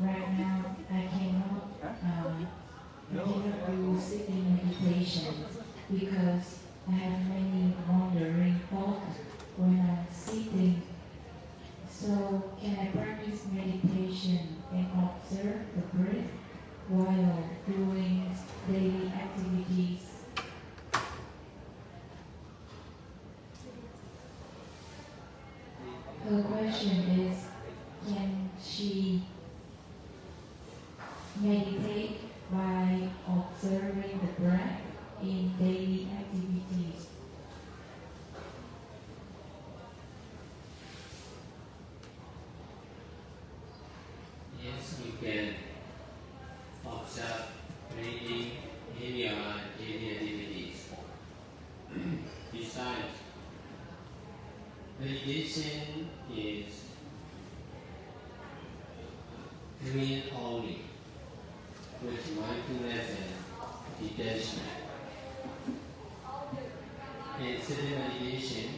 Right now, I cannot do sitting meditation because I have many wandering thoughts when I'm sitting. So, can I practice meditation and observe the breath while doing daily activities? Her question is, can she meditate by observing the breath in daily activities? Yes, you can observe breathing in your daily activities. Besides, meditation is doing only with mindfulness and detachment. In sitting meditation,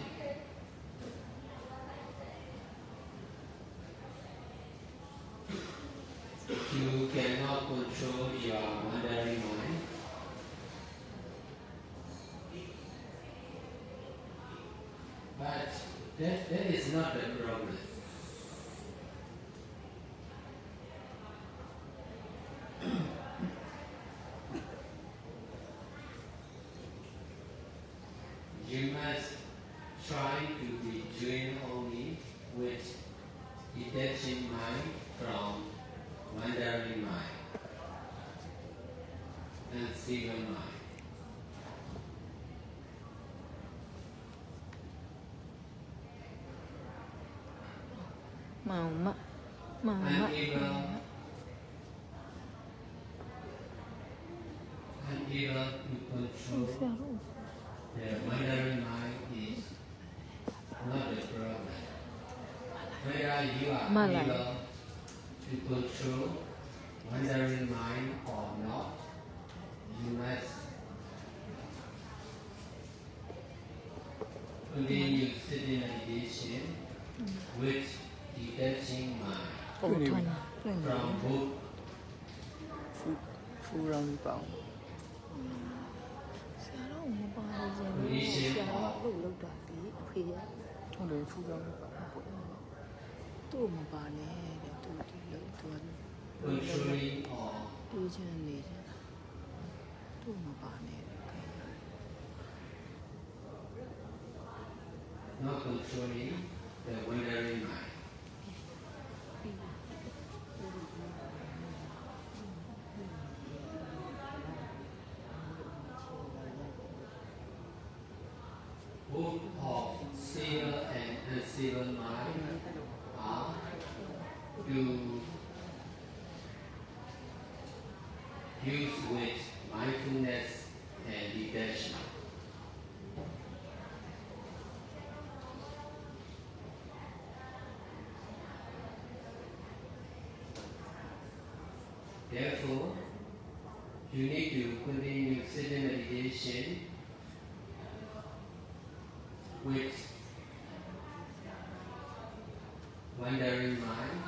you cannot control your wandering mind. But that is not the problem. You must try to be doing only with detaching mind from wandering mind and single mind. Unable to control the wandering mind is not the problem. Whether you are able to control wandering mind or not, you must continue sitting meditation with detaching mind from both condition of controlling or not controlling the wandering mind. Both of stable and unstable mind are to use with mindfulness and detachment. Therefore, you need to continue sitting meditation with wandering mind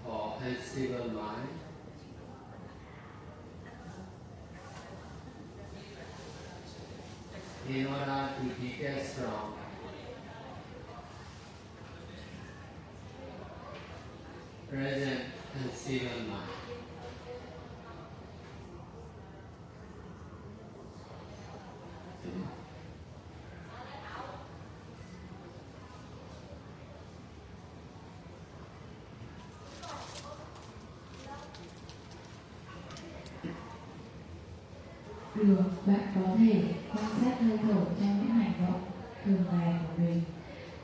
or unstable mind. In order to detach from present unstable mind. Được, bạn có thể quan sát hơi thở trong những hành động thường ngày của mình.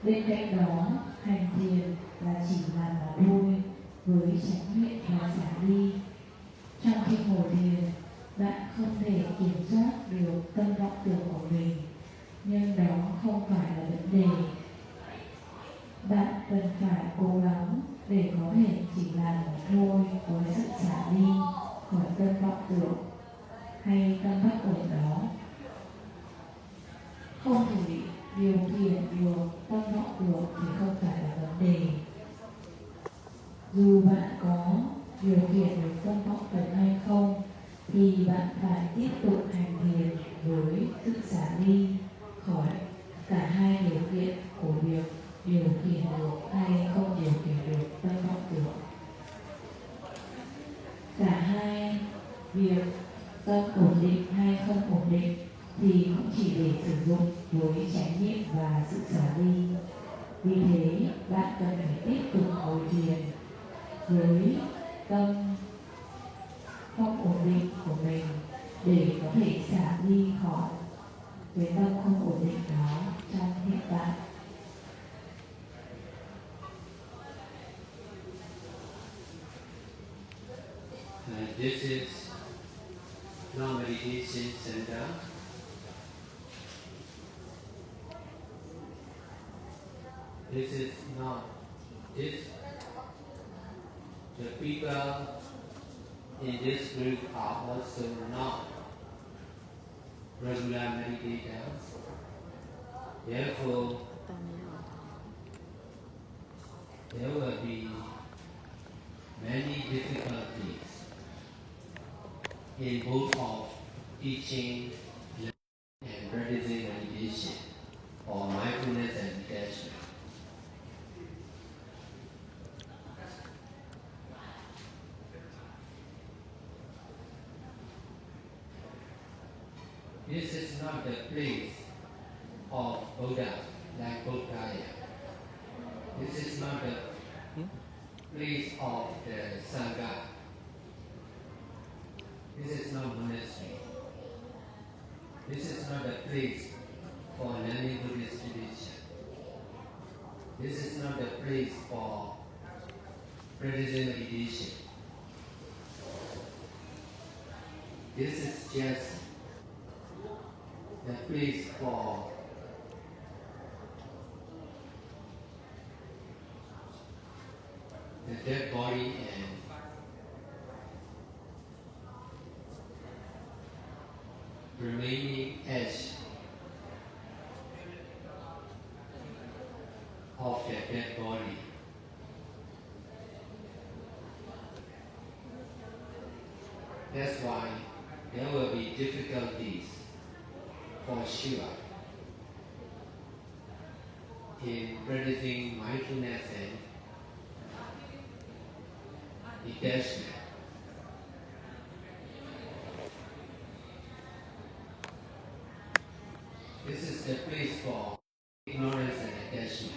Bên cạnh đó, hành thiền là chỉ là mỏ vui với chánh niệm và xả ly. Trong khi ngồi thiền, bạn không thể kiểm soát được tâm vọng tưởng của mình, nhưng đó không phải là vấn đề. Bạn cần phải cố gắng để có thể chỉ làm một thôi với sự xả ly khỏi tâm vọng tưởng hay tâm bất ổn đó. Không thể điều khiển được tâm vọng tưởng thì không phải là vấn đề. Dù bạn có điều khiển được tâm vọng tưởng hay không, thì bạn phải tiếp tục hành thiền với sự xả ly khỏi cả hai điều kiện của việc điều khiển được hay không điều khiển được tâm vọng tưởng. Cả hai việc tâm ổn định hay không ổn định thì cũng chỉ để sử dụng với chánh niệm và sự xả ly. Vì thế bạn cần phải tiếp tục ngồi thiền với tâm không ổn định của mình để có thể xả ly khỏi cái tâm không ổn định đó trong hiện tại. This is no meditation center. This is not this. The people in this group are also not regular meditators. Therefore, there will be many difficulties in both of teaching and practicing meditation or mindfulness and detachment. This is not the place of Buddha like Bodh Gaya. This is not the place of the Sangha. This is not monastery. This is not the place for learning Buddhist tradition. This is not the place for practicing meditation. This is just the place for the dead body and remaining edge of the dead body. That's why there will be difficulties for sure in practicing mindfulness and detachment. This is the place for ignorance and attachment.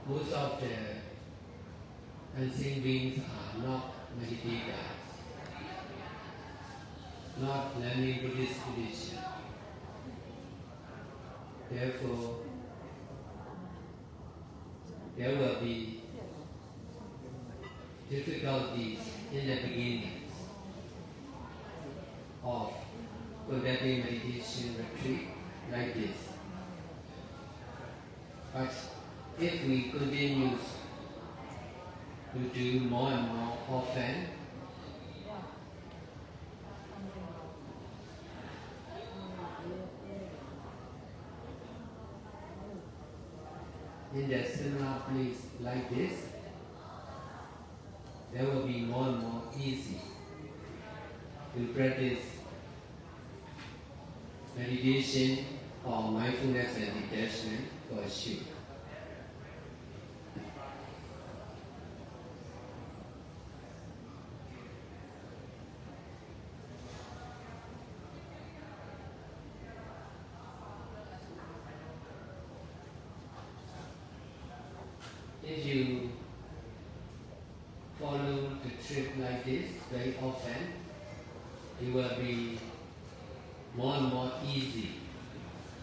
Most of the unseen beings are not meditators, not learning Buddhist tradition. Therefore, there will be difficulties in the beginning of conducting meditation retreat like this. But if we continue to do more and more often, in a similar place like this, there will be more and more easy to practice meditation or mindfulness and detachment for sure. If you follow the trip like this very often, it will be more and more easy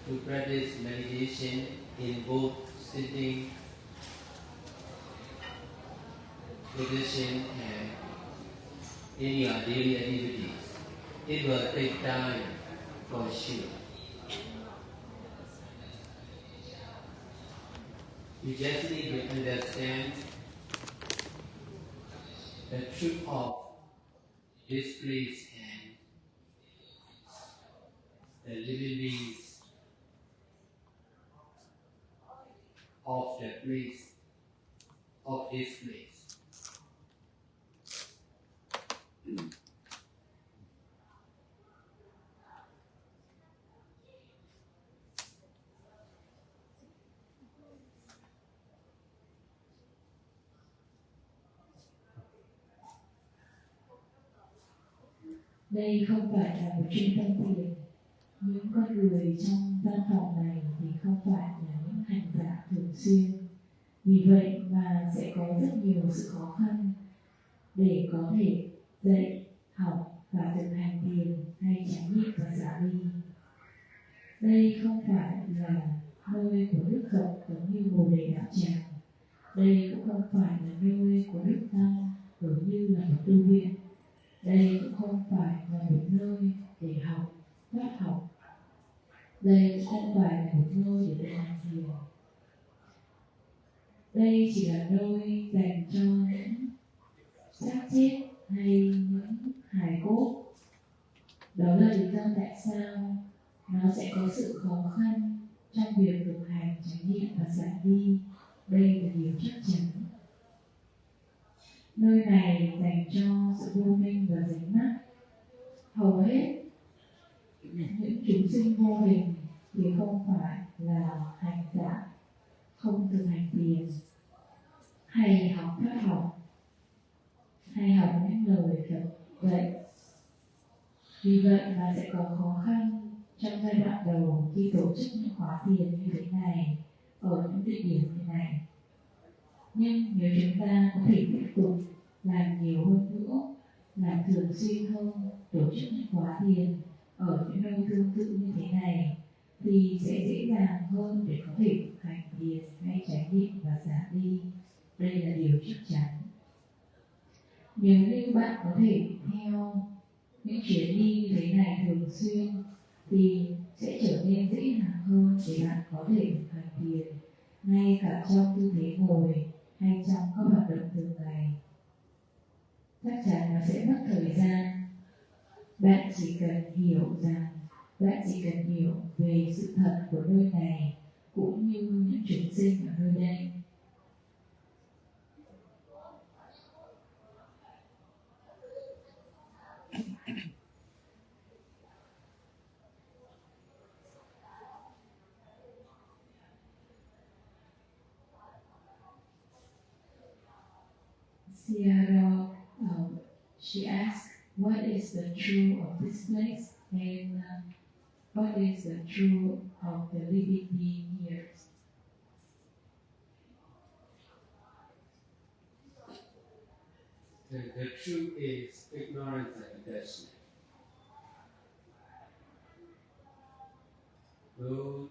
to practice meditation in both sitting position and in your daily activities. It will take time for sure. You just need to understand the truth of this place and the living beings of the place of this place. Đây không phải là một trung tâm thiền. Những con người trong văn phòng này thì không phải là những hành giả thường xuyên. Vì vậy mà sẽ có rất nhiều sự khó khăn để có thể dạy, học và thực hành thiền hay chánh niệm và xả ly. Đây không phải là nơi của đức Phật giống như Bồ Đề Đạo Tràng. Đây cũng không phải là nơi của đức Tăng giống như là một tu viện. Đây cũng không phải là một nơi để học, pháp học. Đây cũng không phải là một nơi để thực hành thiền. Đây chỉ là nơi dành cho những xác chết hay những hài cốt. Đó là lý do tại sao nó sẽ có sự khó khăn trong việc thực hành chánh niệm và xả ly. Đây là điều chắc chắn. Nơi này dành cho sự vô minh và dính mắc. Hầu hết những chúng sinh vô hình thì không phải là hành giả, không thực hành thiền, hay học pháp học, hay học những lời Phật dạy. Vì vậy mà sẽ có khó khăn trong giai đoạn đầu khi tổ chức những khóa thiền như thế này ở những địa điểm như này. Nhưng nếu chúng ta có thể tiếp tục làm nhiều hơn nữa, làm thường xuyên hơn, tổ chức những khóa thiền ở những nơi tương tự như thế này, thì sẽ dễ dàng hơn để có thể thực hành thiền hay chánh niệm và xả ly. Đây là điều chắc chắn. Nếu như bạn có thể theo những chuyến đi như thế này thường xuyên thì sẽ trở nên dễ dàng hơn để bạn có thể thực hành thiền ngay cả trong tư thế ngồi hay trong các hoạt động thường ngày. Chắc chắn nó sẽ mất thời gian. Bạn chỉ cần hiểu về sự thật của nơi này cũng như những chúng sinh ở nơi đây. Sierra, she asked, what is the true of this place and what is the true of the living being here? The truth is ignorance and attachment. No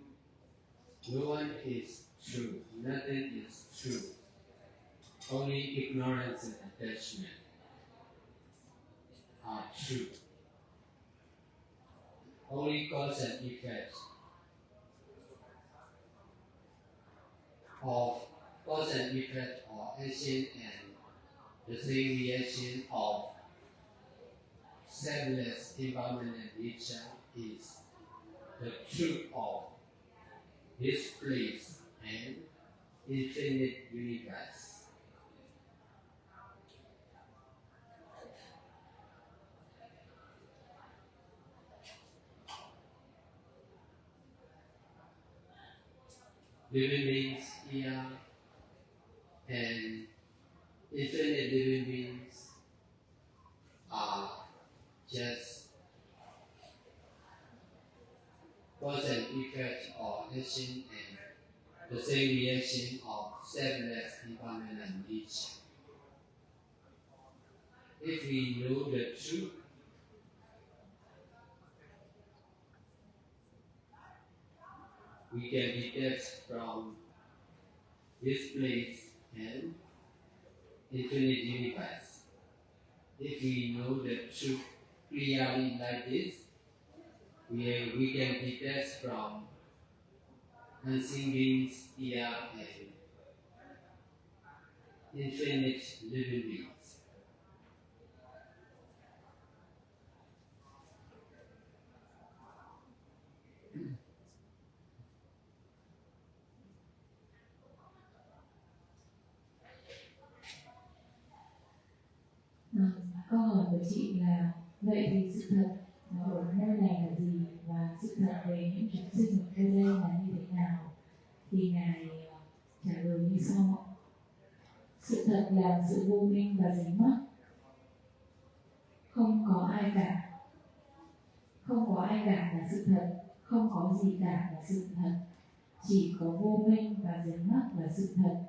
one is true. Nothing is true. Only ignorance and attachment are true. Only cause and effect of cause and effect or action and the same reaction of selfless impermanent nature is the truth of this place and infinite universe. Living beings here and infinite living beings are just cause and effect or action and the same reaction of selfless impermanent nature. If we know the truth, we can detach from this place and infinite universe. If we know the truth clearly like this, we can detach from unseen beings here and infinite living beings. với chị là vậy thì sự thật ở nơi này là gì và sự thật về những chúng sinh ở nơi đây là như thế nào? Thì ngài trả lời như sau: sự thật là sự vô minh và dính mắc, không có ai cả, không có ai cả là sự thật, không có gì cả là sự thật, chỉ có vô minh và dính mắc là sự thật.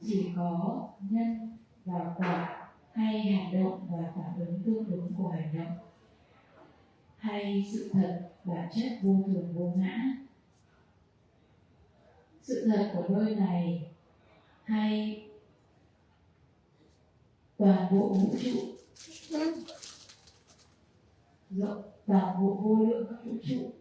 Chỉ có nhân và quả, hay hành động và phản ứng tương ứng của hành động, hay sự thật bản chất vô thường vô ngã. Sự thật của nơi này hay toàn bộ vũ trụ, rộng toàn bộ vô lượng các vũ trụ,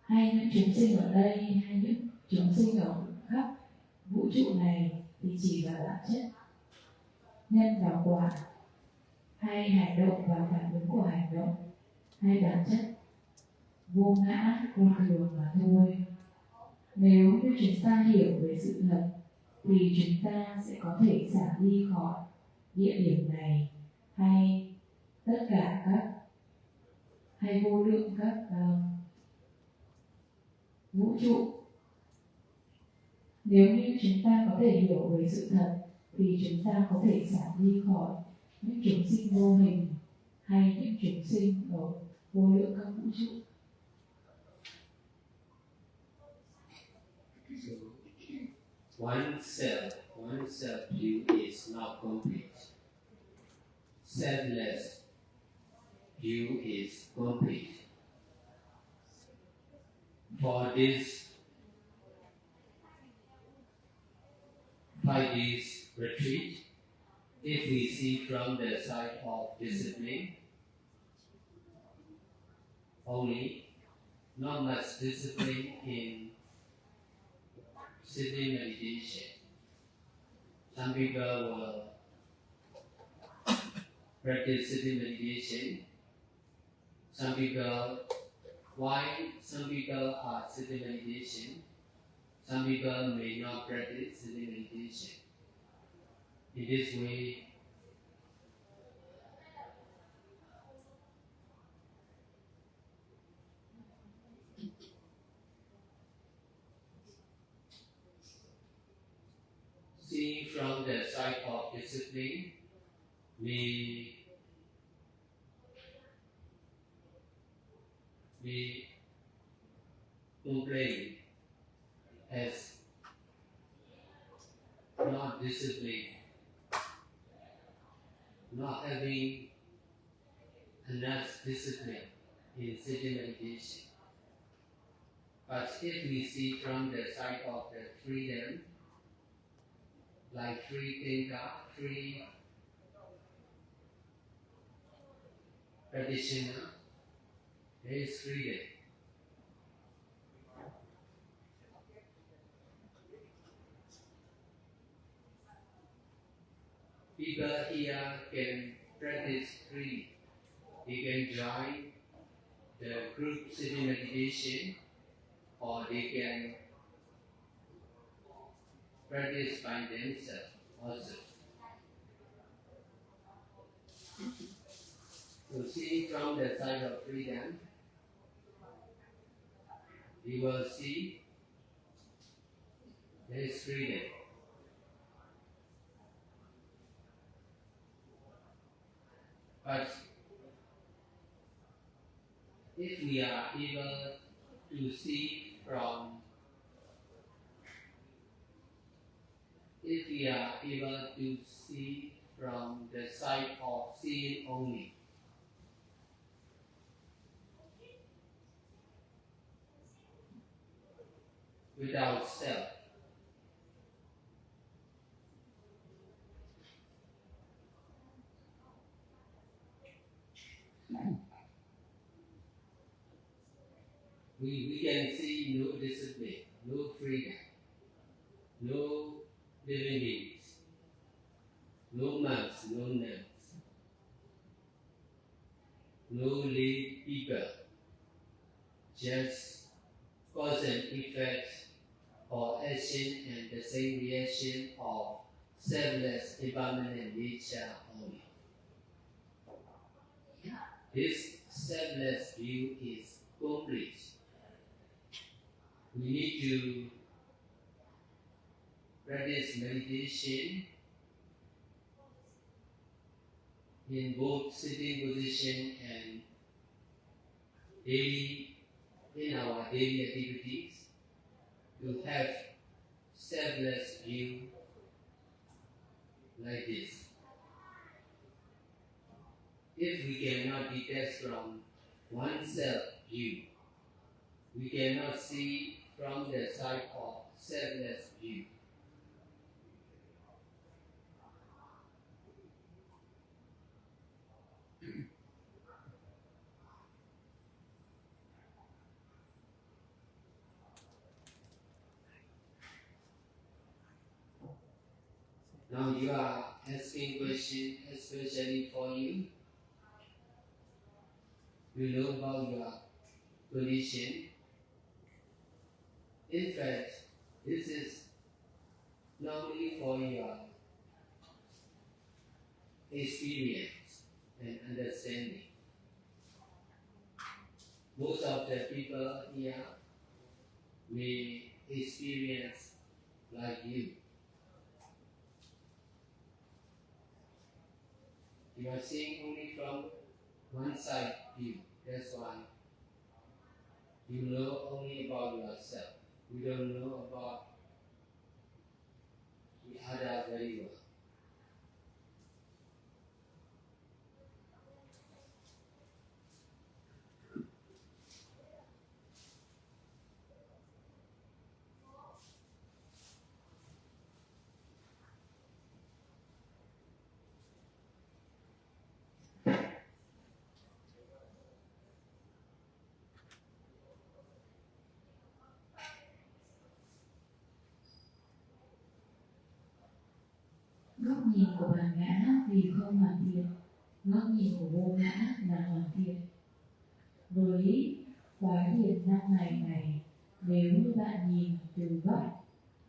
hay những chúng sinh ở đây, hay những chúng sinh ở khắp vũ trụ này thì chỉ là bản chất, nhân và quả, hay hành động và phản ứng của hành động, hay bản chất vô ngã vô thường mà thôi. Nếu như chúng ta hiểu về sự thật thì chúng ta sẽ có thể xả ly khỏi địa điểm này, hay tất cả các, hay vô lượng các vũ trụ. Nếu như chúng ta có thể hiểu về sự thật thì chúng ta có thể xả ly khỏi những chúng sinh vô hình, hay những chúng sinh ở vô lượng các vũ trụ. One self view is not complete. Selfless view is complete. For this 5 days retreat, if we see from the side of discipline only, not much discipline in sitting meditation. Some people will practice sitting meditation. Some people are sitting meditation. Some people may not practice sitting meditation. In this way, seeing from the side of discipline may complain as not disciplined, not having enough discipline in sitting meditation. But if we see from the side of the freedom, like free thinker, free practitioner, there is freedom. People here can practice freely. They can join the group sitting meditation, or they can practice by themselves also. So seeing from the side of freedom, we will see there is freedom. But if we are able to see from the side of seeing only, without self, we can see no discipline, no freedom, no living beings, no monks, no nuns, no lay people, just cause and effect or action and the same reaction of selfless, impermanent nature only. This selfless view is complete. We need to practice meditation in both sitting position and in our daily activities to have selfless view like this. If we cannot detach from oneself view, we cannot see from the side of selfless view. Now you are asking question especially for you. You know about your condition. In fact, this is normally for your experience and understanding. Most of the people here may experience like you. You are seeing only from one side view. That's why you know only about yourself. You don't know about the other very well. Góc nhìn của bản ngã thì không hoàn thiện, góc nhìn của vô ngã là hoàn thiện. Với khóa thiền 5 ngày này, nếu như bạn nhìn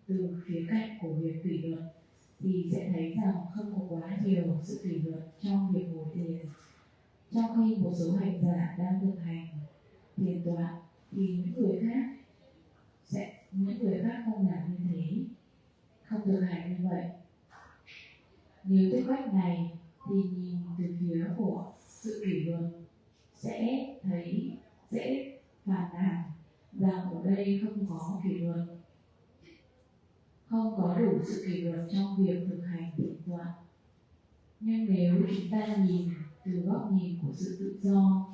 từ khía cạnh của việc kỷ luật thì sẽ thấy rằng không có quá nhiều sự kỷ luật trong việc ngồi thiền. Trong khi một số hành giả đang thực hành thiền tọa thì những người khác không làm như thế, không thực hành như vậy. Nếu theo cách này thì nhìn từ phía của sự kỷ luật sẽ phản nàn rằng ở đây không có kỷ luật, không có đủ sự kỷ luật trong việc thực hành thiền tọa. Nhưng nếu chúng ta nhìn từ góc nhìn của sự tự do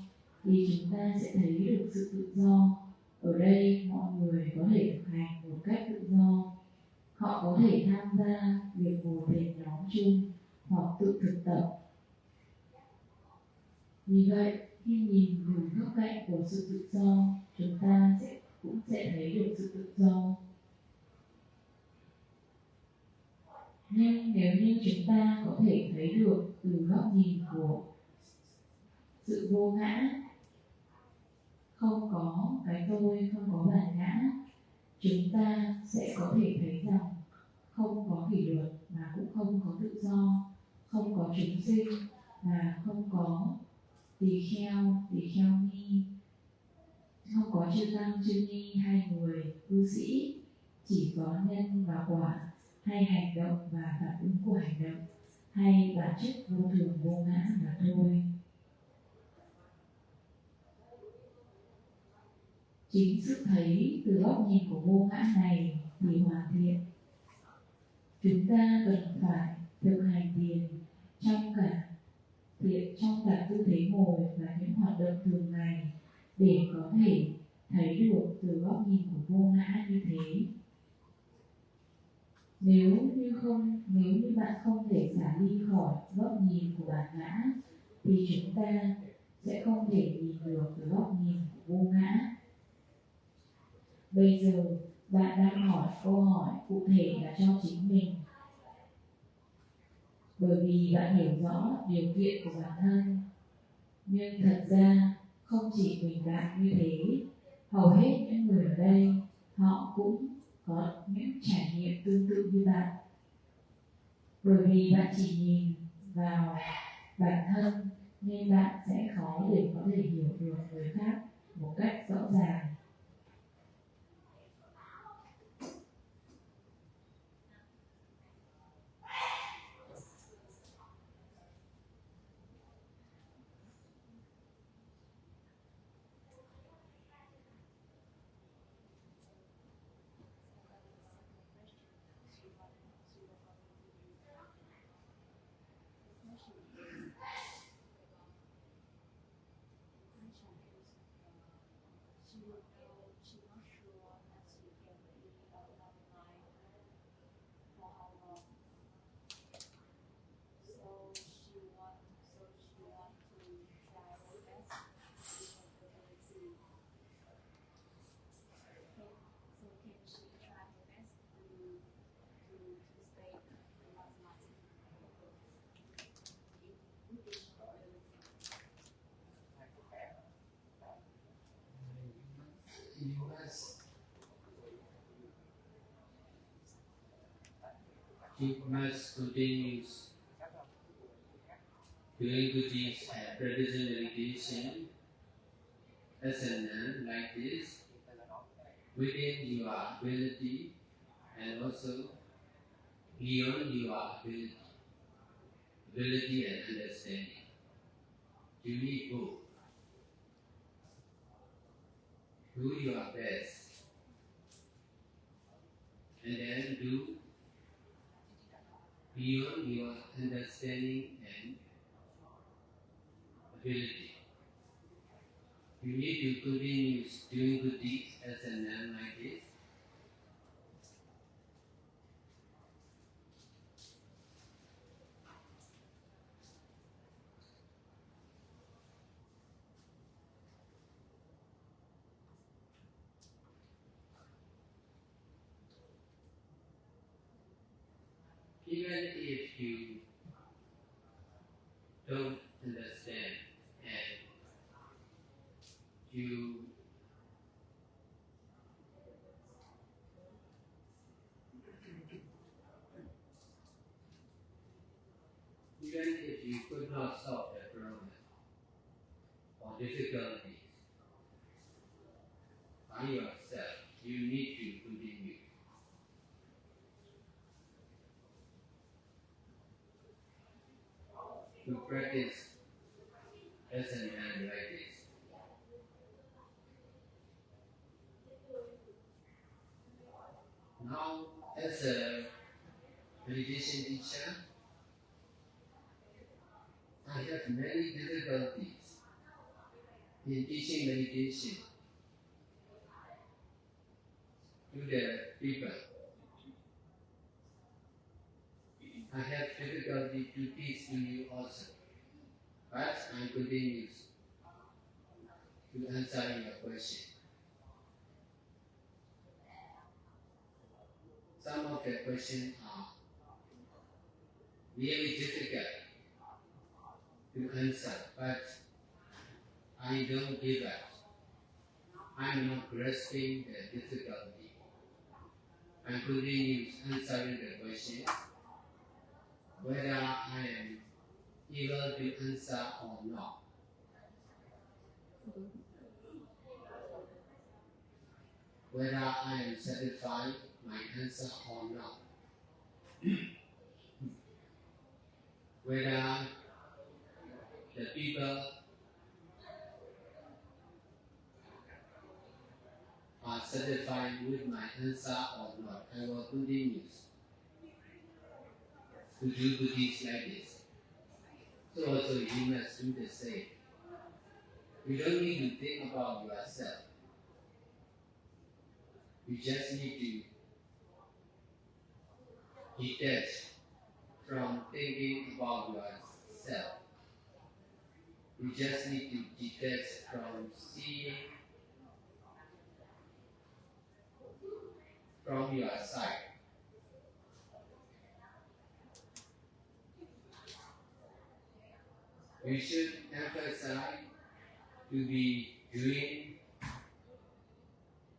thì chúng ta sẽ thấy được sự tự do. Ở đây mọi người có thể thực hành một cách tự do. Họ có thể tham gia việc ngồi thiền nhóm chung hoặc tự thực tập. Vì vậy, khi nhìn từ góc cạnh của sự tự do, chúng ta cũng sẽ thấy được sự tự do. Nhưng nếu như chúng ta có thể thấy được từ góc nhìn của sự vô ngã, không có cái tôi, không có bản ngã, chúng ta sẽ có thể thấy rằng không có kỷ luật mà cũng không có tự do, không có chúng sinh mà không có tỳ kheo ni, không có chư tăng chư ni hay người cư sĩ, chỉ có nhân và quả, hay hành động và phản ứng của hành động, hay bản chất vô thường vô ngã mà thôi. Chính sự thấy từ góc nhìn của vô ngã này thì hoàn thiện. Chúng ta cần phải thực hành thiền trong cả tư thế ngồi và những hoạt động thường ngày để có thể thấy được từ góc nhìn của vô ngã như thế. Nếu như bạn không thể xả ly khỏi góc nhìn của bản ngã thì chúng ta sẽ không thể nhìn được từ góc nhìn của vô ngã. Bây giờ bạn đang hỏi câu hỏi cụ thể là cho chính mình, bởi vì bạn hiểu rõ điều kiện của bản thân. Nhưng thật ra không chỉ mình bạn như thế, hầu hết những người ở đây họ cũng có những trải nghiệm tương tự như bạn. Bởi vì bạn chỉ nhìn vào bản thân nên bạn sẽ khó để có thể hiểu được người khác một cách rõ ràng. You must continue doing good deeds and practicing meditation as a nun like this within your ability and also beyond your ability and understanding. You need both. Do your best and then do beyond your understanding and ability. You need to continue doing good deeds as a nun like this. Even if you don't understand and you even if you could not solve the problem or difficulties by yourself, you need to continue. To practice as a man like this. Now, as a meditation teacher, I have many difficulties in teaching meditation to the people. I have difficulty to teach to you also, but I continue to answer your question. Some of the questions are really difficult to answer, but I don't give up. I'm not grasping the difficulty. I continue answering the question whether I am able to answer or not. Whether I am satisfied my answer or not. Whether the people are satisfied with my answer or not. I will continue to do good deeds like this. So also you must do the same. You don't need to think about yourself. You just need to detach from thinking about yourself. You just need to detach from seeing from your side. You should emphasize to be doing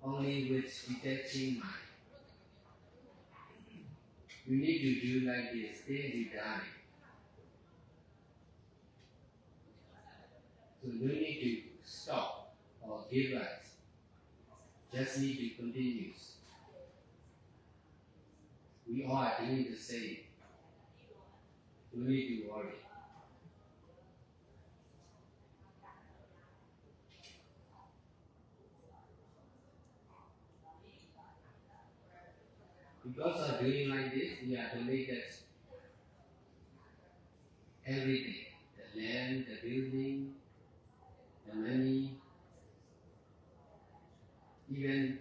only with detaching mind. You need to do like this till you die. So no need to stop or give up. Just need to continue. We all are doing the same. No need to worry. Because of doing like this, we are to make it everything. The land, the building, the money, even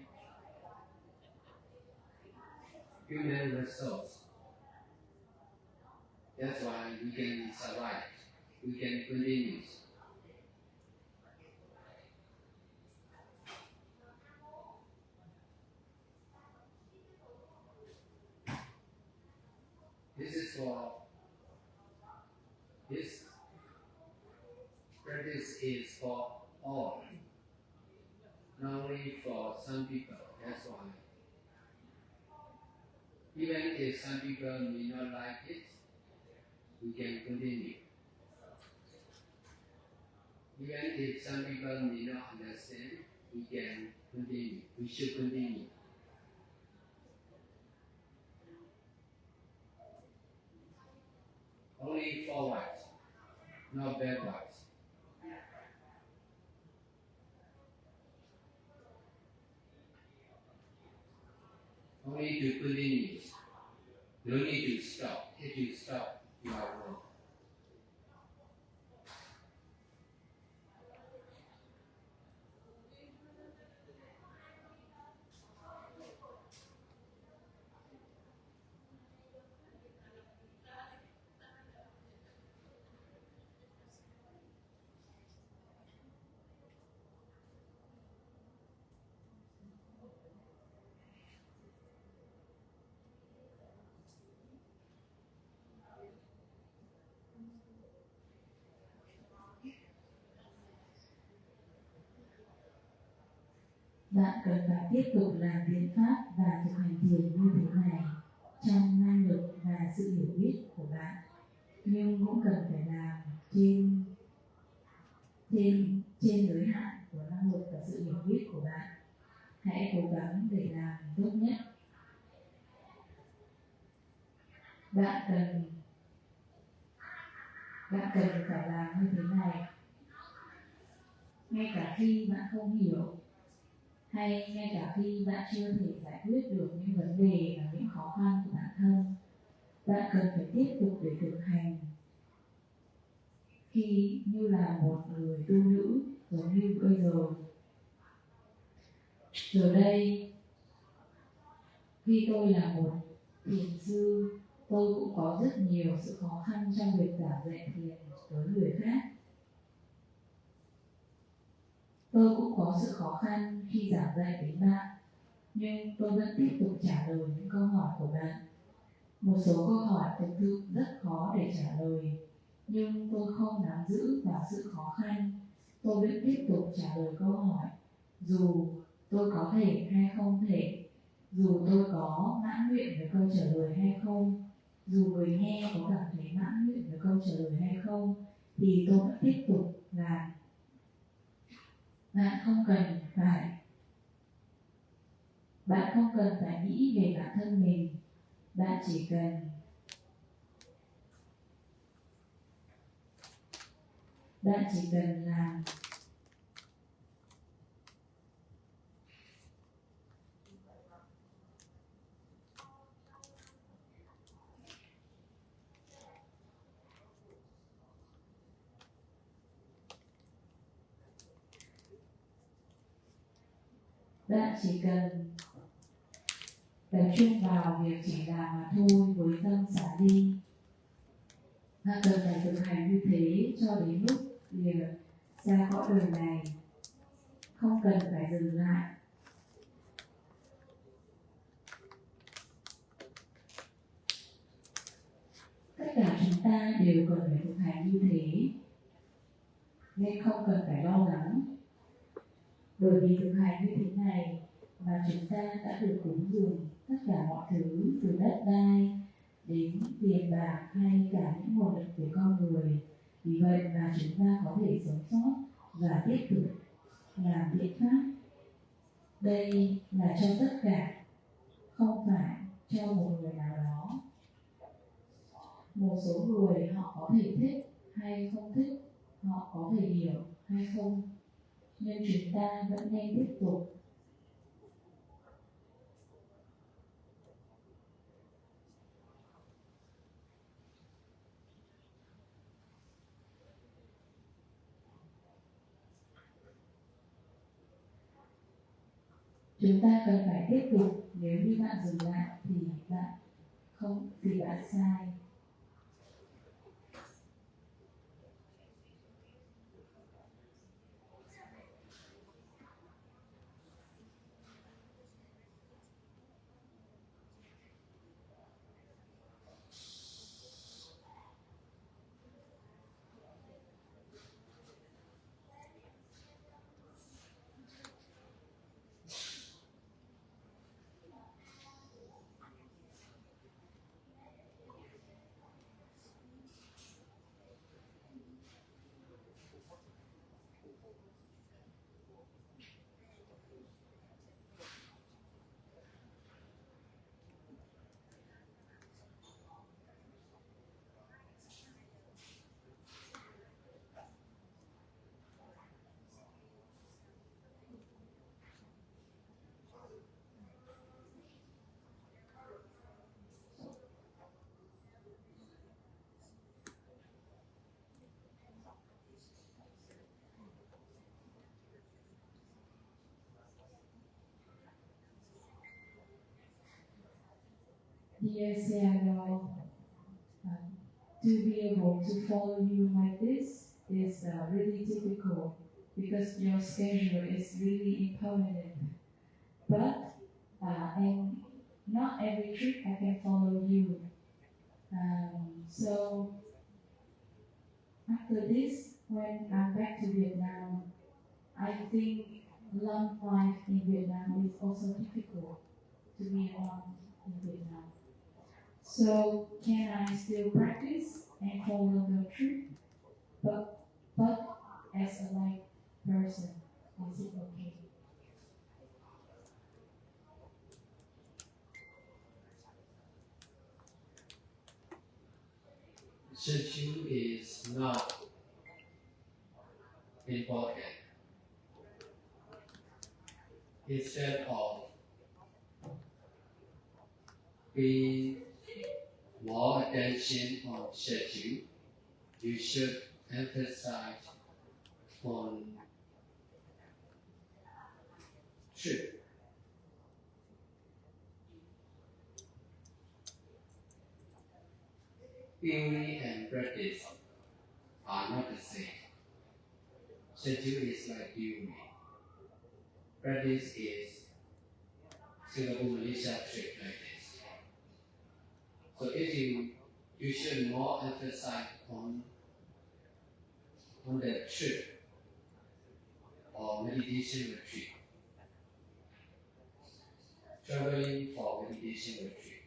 human resource. That's why we can survive. We can continue. This practice is for all, not only for some people. That's why. Even if some people may not like it, we can continue. Even if some people may not understand, we can continue. We should continue. Only forward, not backwards. Only to continue. No need to stop. If you stop, you are wrong. Bạn cần phải tiếp tục làm thiện pháp và thực hành thiền như thế này trong năng lực và sự hiểu biết của bạn, nhưng cũng cần phải làm trên giới hạn của năng lực và sự hiểu biết của bạn. Hãy cố gắng để làm tốt nhất. Bạn cần phải làm như thế này ngay cả khi bạn không hiểu, hay ngay cả khi bạn chưa thể giải quyết được những vấn đề và những khó khăn của bản thân. Bạn cần phải tiếp tục để thực hành khi như là một người tu nữ, giống như bây giờ. Giờ đây, khi tôi là một thiền sư, tôi cũng có rất nhiều sự khó khăn trong việc giảng dạy thiền với người khác. Tôi cũng có sự khó khăn khi giảng dạy đến bạn, nhưng tôi vẫn tiếp tục trả lời những câu hỏi của bạn. Một số câu hỏi thực sự rất khó để trả lời, nhưng tôi không nắm giữ vào sự khó khăn. Tôi vẫn tiếp tục trả lời câu hỏi, dù tôi có thể hay không thể, dù tôi có mãn nguyện với câu trả lời hay không, dù người nghe có cảm thấy mãn nguyện với câu trả lời hay không, thì tôi vẫn tiếp tục làm. Bạn không cần phải nghĩ về bản thân mình. Bạn chỉ cần làm. Bạn chỉ cần tập trung vào việc chỉ làm mà thôi với tâm xả ly. Bạn cần phải thực hành như thế cho đến lúc lìa ra cõi đời này, không cần phải dừng lại. Tất cả chúng ta đều cần phải thực hành như thế, nên không cần phải lo lắng. Bởi vì thực hành như thế này mà chúng ta đã được cúng dường tất cả mọi thứ, từ đất đai, đến tiền bạc hay cả những nguồn lực về con người. Vì vậy mà chúng ta có thể sống sót và tiếp tục làm biện pháp. Đây là cho tất cả, không phải cho một người nào đó. Một số người họ có thể thích hay không thích, họ có thể hiểu hay không, nhưng chúng ta vẫn nên tiếp tục. Chúng ta cần phải tiếp tục. Nếu như bạn dừng lại thì bạn sai. Dear Seattle, to be able to follow you like this is really difficult because your schedule is really impermanent. But and not every trip I can follow you. So after this, when I'm back to Vietnam, I think long life in Vietnam is also difficult to be alone in Vietnam. So can I still practice and follow the trip, but as a light person? Is it okay? Searching is not important. Instead of paying more attention on schedule, you should emphasize on trip. Theory and practice are not the same. Schedule is like theory. Practice is Singapore Malaysia trip like this. So if you should more emphasize on the trip or meditation retreat. Traveling for meditation retreat.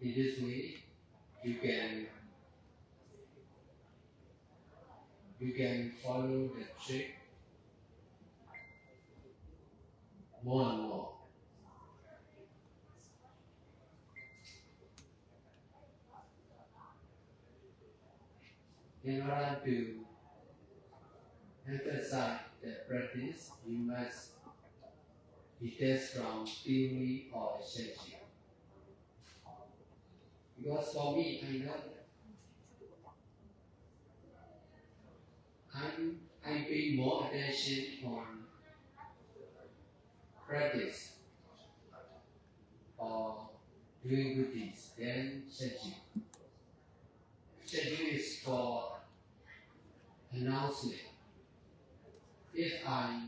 In this way, you can follow the trip more and more. In order to emphasize the practice, you must detach from theory or schedule. Because for me, I know I pay more attention on practice or doing good deeds than schedule. Schedule is for announcement. If I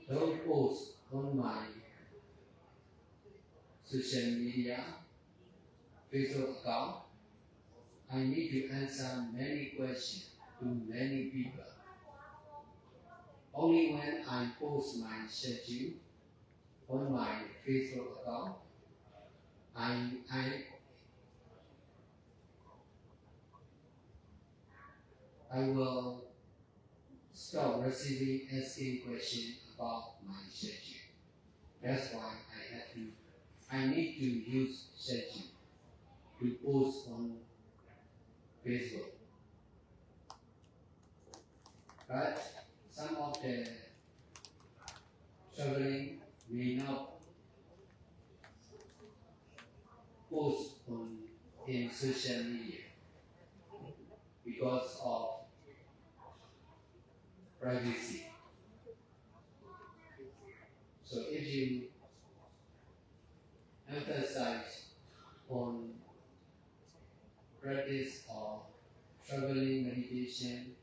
don't post on my social media, Facebook account, I need to answer many questions to many people. Only when I post my schedule, on my Facebook account. I will stop receiving asking questions about my schedule. That's why I need to use schedule to post on Facebook. But some of the traveling may not post in social media because of privacy. So if you emphasize on practice of traveling meditation,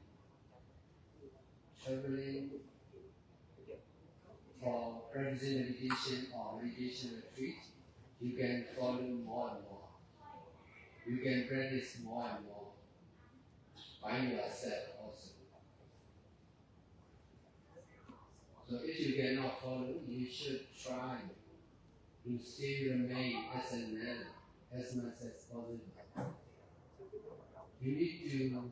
traveling for practicing meditation or meditation retreat, you can follow more and more. You can practice more and more by yourself also. So if you cannot follow, you should try to still remain as a nun as much as possible. You need to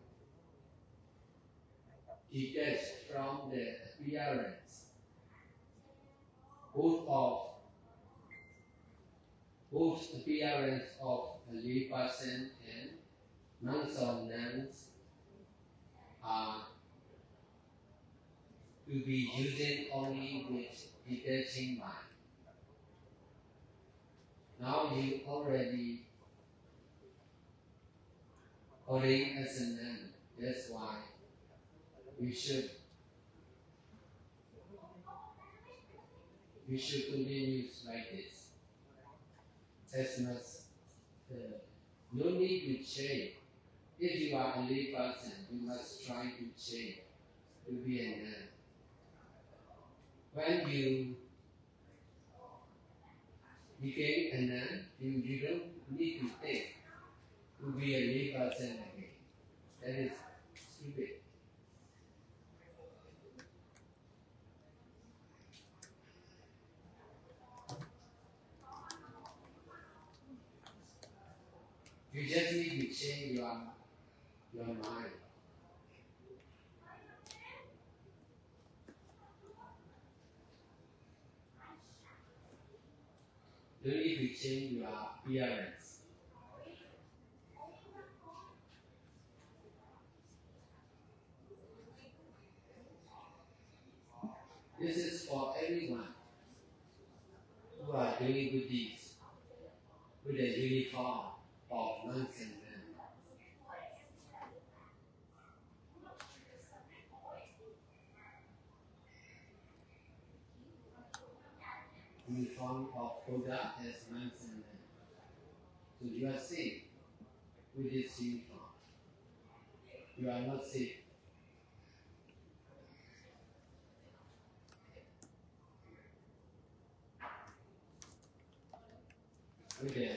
detach from the appearance, both appearance of a lay person and monks or nuns are to be using only with detaching mind. Now you already ordained as a nun. That's why we should continue like this. As much no need to change. If you are a lay person, you must try to change to be a nun. When you became a nun, you don't need to think to be a lay person again. That is stupid. You just need to change your mind. You need to change your appearance. This is for everyone who are doing good deeds with a uniform of monks and men. Uniform of Buddha as monks and men. So you are safe with this uniform. You are not safe with the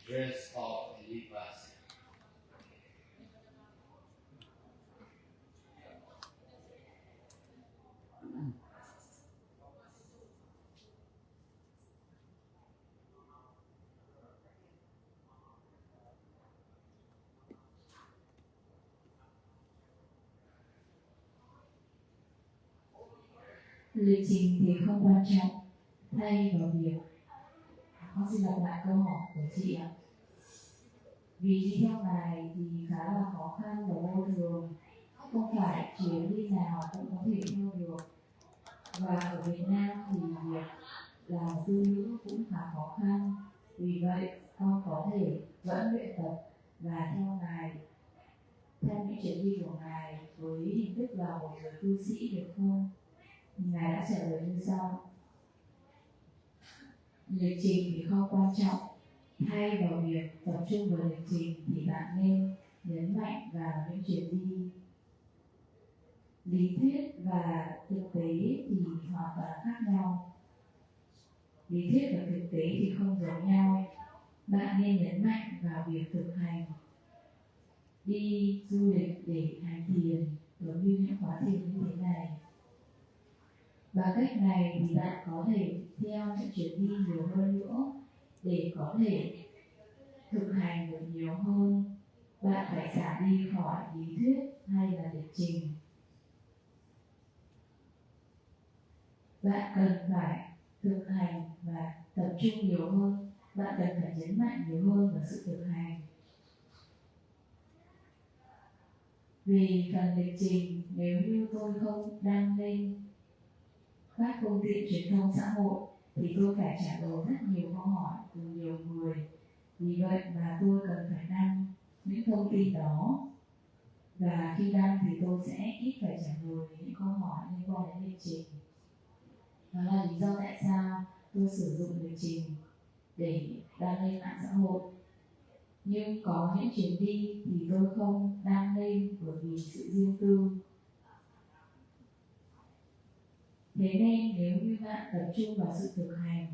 dress of a lay person. Lịch trình thì không quan trọng, thay vào việc con xin đọc lại câu hỏi của chị ạ. Vì đi theo ngài thì khá là khó khăn và vô thường, không phải chuyến đi nào cũng có thể theo được. Và ở Việt Nam thì việc làm tu nữ cũng khá khó khăn. Vì vậy con có thể vẫn luyện tập và theo ngài, theo những chuyến đi của ngài với hình thức là một người tu sĩ được không? Ngài đã trả lời như sau: lịch trình thì không quan trọng, thay vào việc tập trung vào lịch trình thì bạn nên nhấn mạnh vào những chuyến đi. Lý thuyết và thực tế thì hoàn toàn khác nhau. Lý thuyết và thực tế thì không giống nhau. Bạn nên nhấn mạnh vào việc thực hành. Đi du lịch để hành thiền giống như những khóa thiền như thế này. Bằng cách này thì bạn có thể theo những chuyến đi nhiều hơn nữa để có thể thực hành được nhiều hơn. Bạn phải xả đi khỏi lý thuyết hay là lịch trình. Bạn cần phải thực hành và tập trung nhiều hơn. Bạn cần phải nhấn mạnh nhiều hơn vào sự thực hành. Vì phần lịch trình, nếu như tôi không đăng lên các phương tiện truyền thông xã hội thì tôi phải trả lời rất nhiều câu hỏi từ nhiều người. Vì vậy mà tôi cần phải đăng những thông tin đó, và khi đăng thì tôi sẽ ít phải trả lời những câu hỏi liên quan đến lịch trình. Đó là lý do tại sao tôi sử dụng lịch trình để đăng lên mạng xã hội. Nhưng có những chuyến đi thì tôi không đăng lên bởi vì sự riêng tư. Thế nên nếu như bạn tập trung vào sự thực hành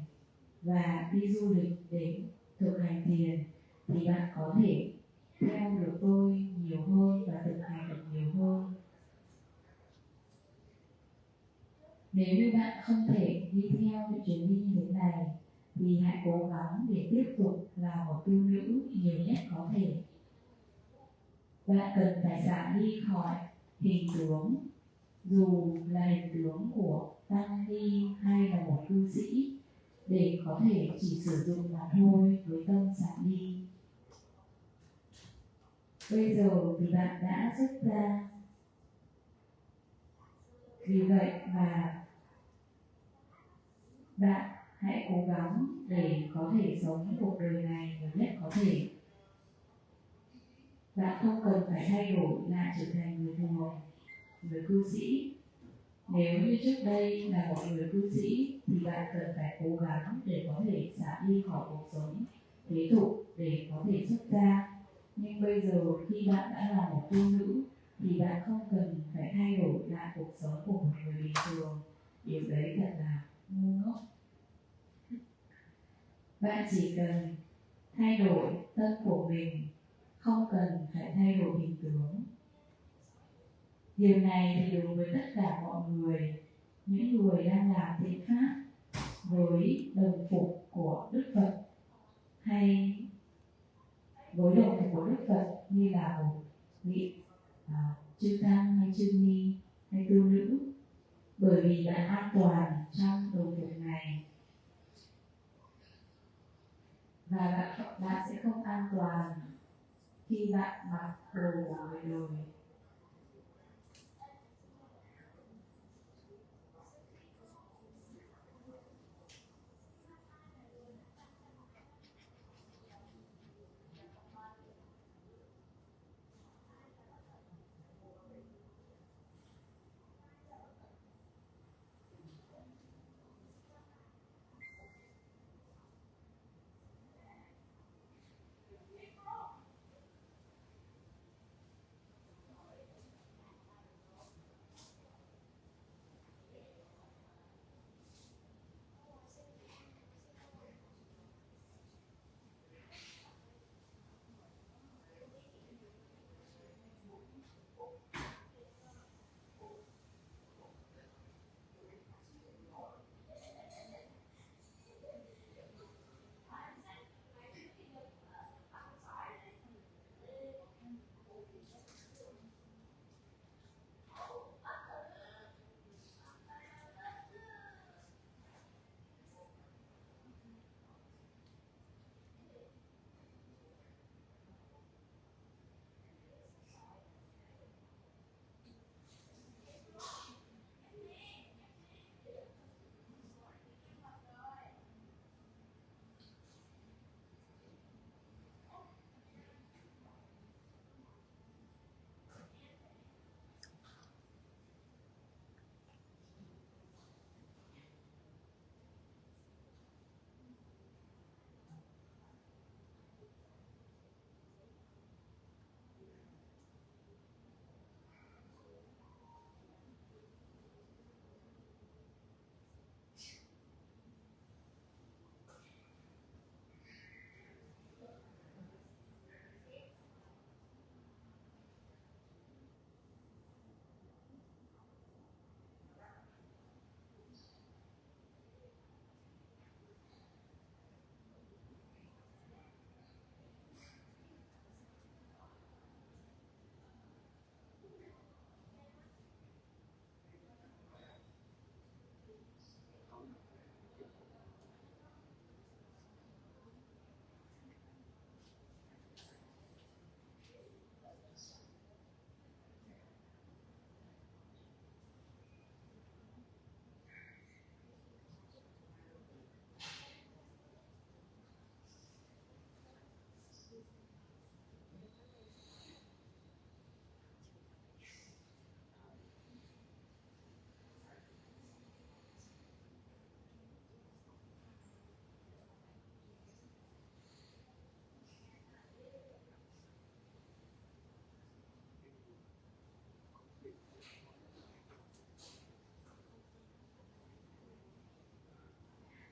và đi du lịch để thực hành thiền thì bạn có thể theo được tôi nhiều hơn và thực hành được nhiều hơn. Nếu như bạn không thể đi theo những chuyến đi như thế này thì hãy cố gắng để tiếp tục làm một tu nữ nhiều nhất có thể. Bạn cần phải xả đi khỏi hình tướng, dù là hình tướng của tăng ni hay là một cư sĩ, để có thể chỉ sử dụng mà thôi với tâm xả đi. Bây giờ thì bạn đã xuất ra, vì vậy mà bạn hãy cố gắng để có thể sống cuộc đời này nhiều nhất có thể. Bạn không cần phải thay đổi lại trở thành người thường, người cư sĩ. Nếu như trước đây là một người cư sĩ thì bạn cần phải cố gắng để có thể xả đi khỏi cuộc sống thế tục để có thể xuất gia. Nhưng bây giờ khi bạn đã là một tu nữ thì bạn không cần phải thay đổi lại cuộc sống của một người bình thường. Điều đấy thật là ngu ngốc. Bạn chỉ cần thay đổi tâm của mình, không cần phải thay đổi hình tướng. Điều này thì đối với tất cả mọi người, những người đang làm thiện pháp với đồng phục của Đức Phật hay với đồng phục của Đức Phật như là một vị chư tăng hay chư ni hay tu nữ, bởi vì bạn an toàn trong đồng phục này và bạn sẽ không an toàn khi bạn mặc đồ của người đời.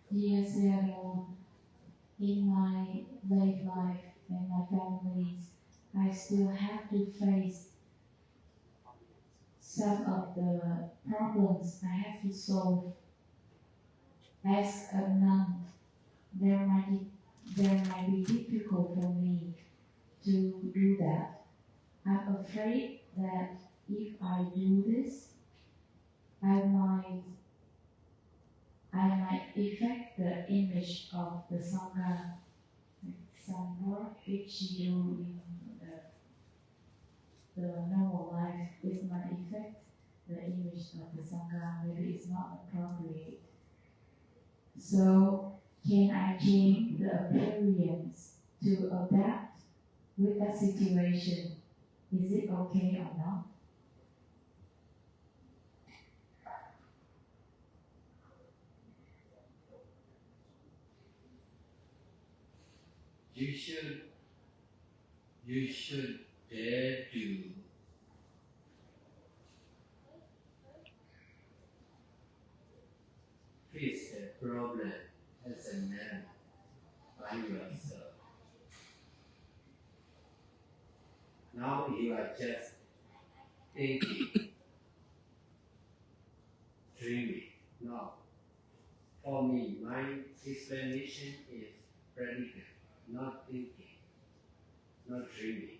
Dear Lord, in my late life and my families, I still have to face some of the problems I have to solve. As a nun, there might be difficult for me to do that. I'm afraid that if I do this, I might affect the image of the Sangha. Some work which you do in the normal life is might affect the image of the Sangha. Maybe it's not appropriate. So can I change the appearance to adapt with that situation? Is it okay or not? You should dare to face the problem as a man by yourself. Now you are just thinking, dreaming. No. For me, my explanation is practical, not thinking, not dreaming.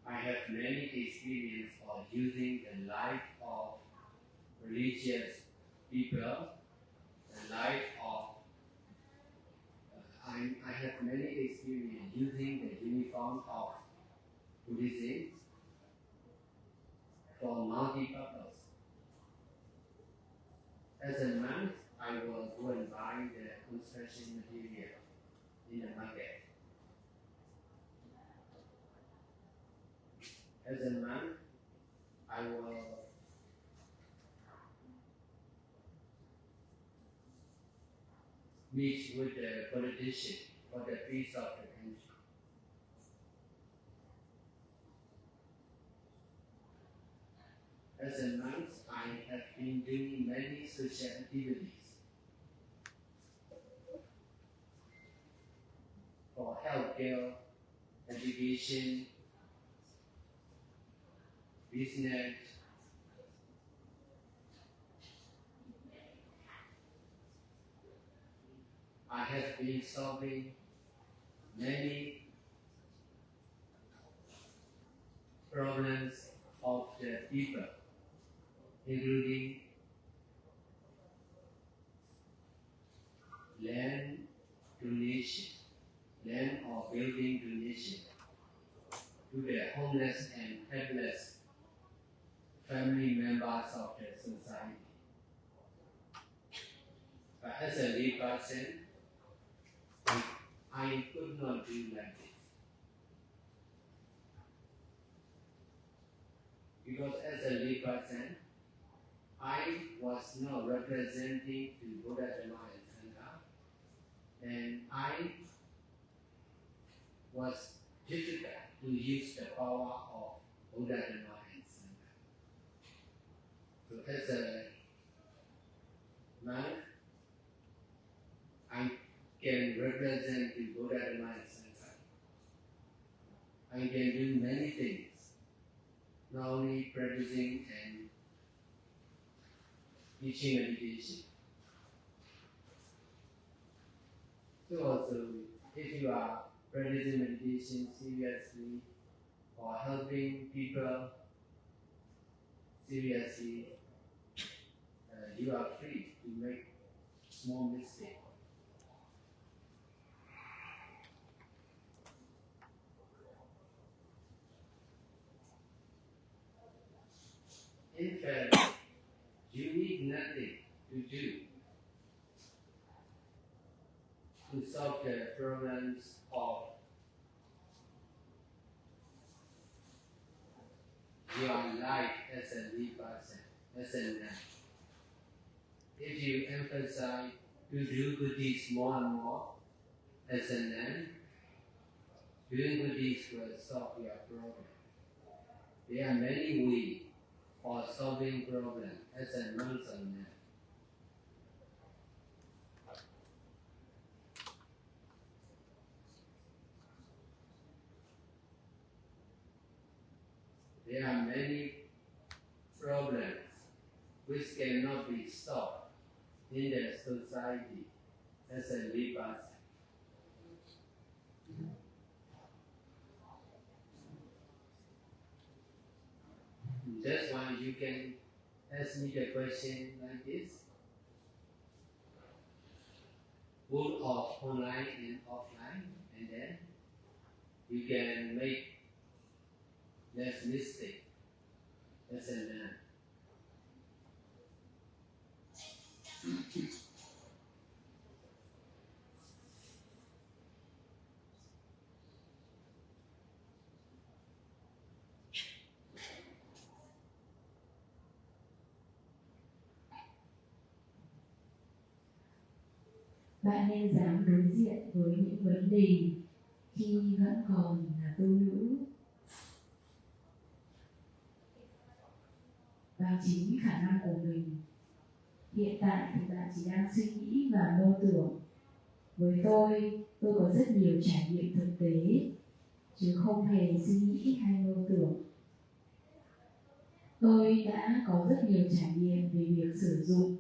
I have many experience of using the life of religious people, the life of I have many experience using the uniform of Buddhism for multi-purpose. As a monk, I will go and buy the construction material in the market. As a monk, I will meet with the politician for the peace of the country. As a monk, I have been doing many social activities for healthcare, education, business. I have been solving many problems of the people, including land donation, land or building donation to the homeless and helpless family members of the society. But as a lay person, I could not do like this. Because as a lay person, I was not representing the Buddha Dharma and Sangha, and I was difficult to use the power of Buddha Dharma and Sangha. So as a monk, I can represent the Buddha Dharma and Sangha. I can do many things, not only practicing and teaching meditation. So also, if you are practicing meditation seriously or helping people seriously, you are free to make small mistakes. In fact, you need nothing to do to solve the problems of your life as a lay person, as a nun. If you emphasize to do good deeds more and more as a nun, doing good deeds will solve your problem. There are many ways for solving problems as a monk or nun. which cannot be stopped in the society as a layperson. That's why you can ask me the question like this, both of online and offline, and then you can make less mistake as a learner. Bạn nên dám đối diện với những vấn đề khi vẫn còn là tu nữ. Và chính khả năng của mình. Hiện tại thì bạn chỉ đang suy nghĩ và mơ tưởng. Với tôi có rất nhiều trải nghiệm thực tế, chứ không hề suy nghĩ hay mơ tưởng. Tôi đã có rất nhiều trải nghiệm về việc sử dụng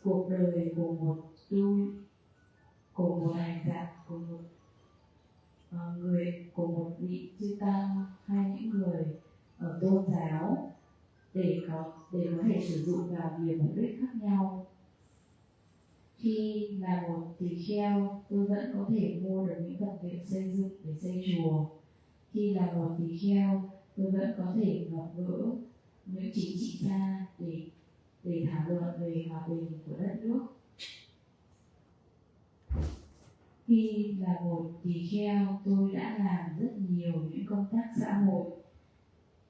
cuộc đời của một hành giả, của một vị chư tăng hay những người ở tôn giáo để có thể sử dụng vào nhiều mục đích khác nhau. Khi là một tỳ kheo, tôi vẫn có thể mua được những vật liệu xây dựng để xây chùa. Khi là một tỳ kheo, tôi vẫn có thể gặp gỡ những chính trị gia để thảo luận về hòa bình của đất nước. Khi là một tỳ kheo, tôi đã làm rất nhiều những công tác xã hội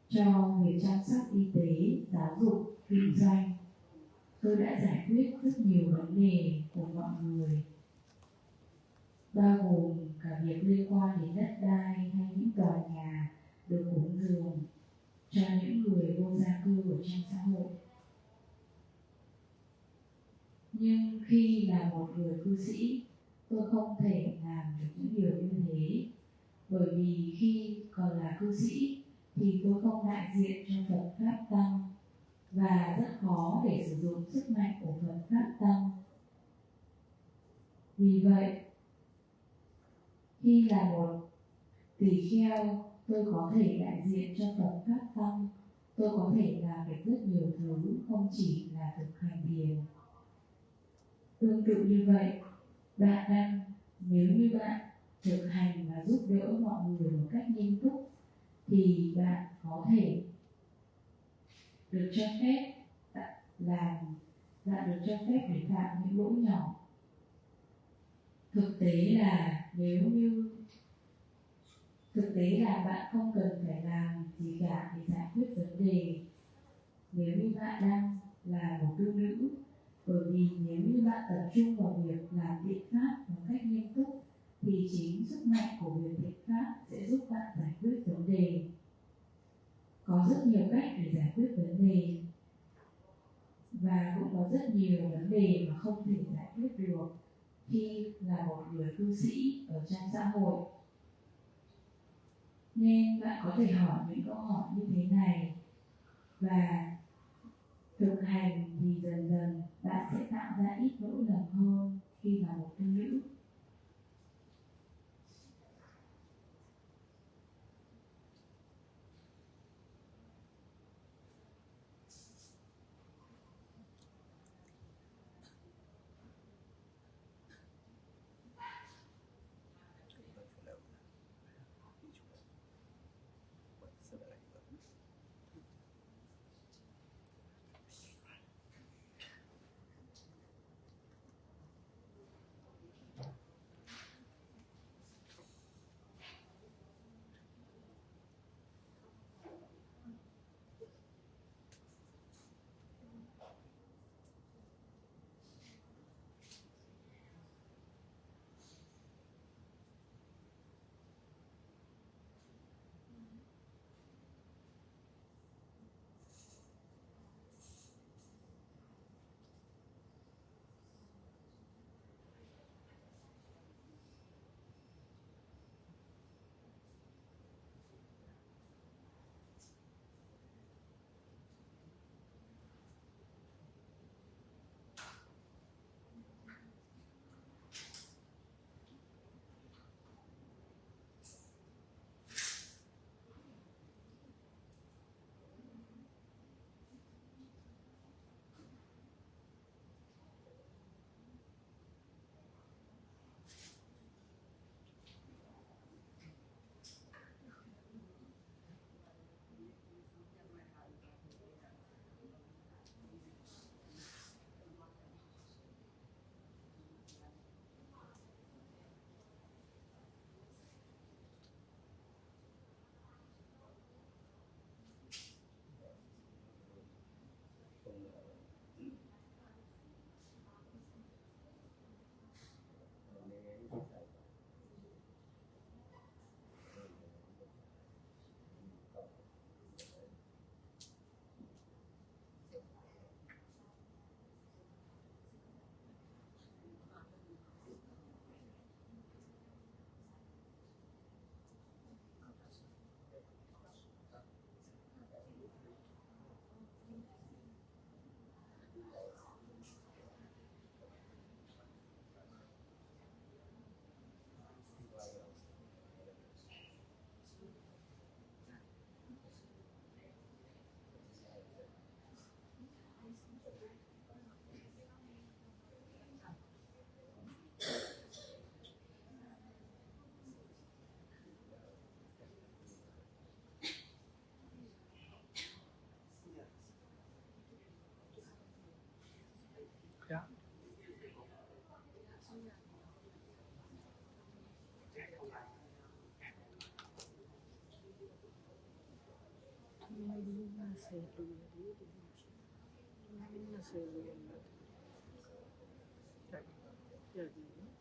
cho việc chăm sóc y tế, giáo dục, kinh doanh. Tôi đã giải quyết rất nhiều vấn đề của mọi người, bao gồm cả việc liên quan đến đất đai hay những tòa nhà được cúng dường cho những người vô gia cư ở trong xã hội. Nhưng khi là một người cư sĩ, tôi không thể làm được những điều như thế, bởi vì khi còn là cư sĩ thì tôi không đại diện cho Phật Pháp Tăng và rất khó để sử dụng sức mạnh của Phật Pháp Tăng. Vì vậy, khi là một tỳ kheo, tôi có thể đại diện cho Phật Pháp Tăng. Tôi có thể làm được rất nhiều thứ, không chỉ là thực hành thiền. Tương tự như vậy, nếu như bạn thực hành và giúp đỡ mọi người một cách nghiêm túc, thì bạn có thể được cho phép để phạm những lỗi nhỏ. Thực tế là bạn không cần phải làm gì cả để giải quyết vấn đề nếu như bạn đang là một tu nữ, bởi vì nếu như bạn tập trung vào việc làm thiện pháp một cách nghiêm túc thì chính sức mạnh của việc thiện pháp sẽ giúp bạn giải quyết vấn đề. Có rất nhiều cách để giải quyết vấn đề, và cũng có rất nhiều vấn đề mà không thể giải quyết được khi là một người cư sĩ ở trong xã hội. Nên bạn có thể hỏi những câu hỏi như thế này, và thực hành thì dần dần bạn sẽ tạo ra ít lỗi lầm hơn khi là một tu nữ. అసలు అసలు అది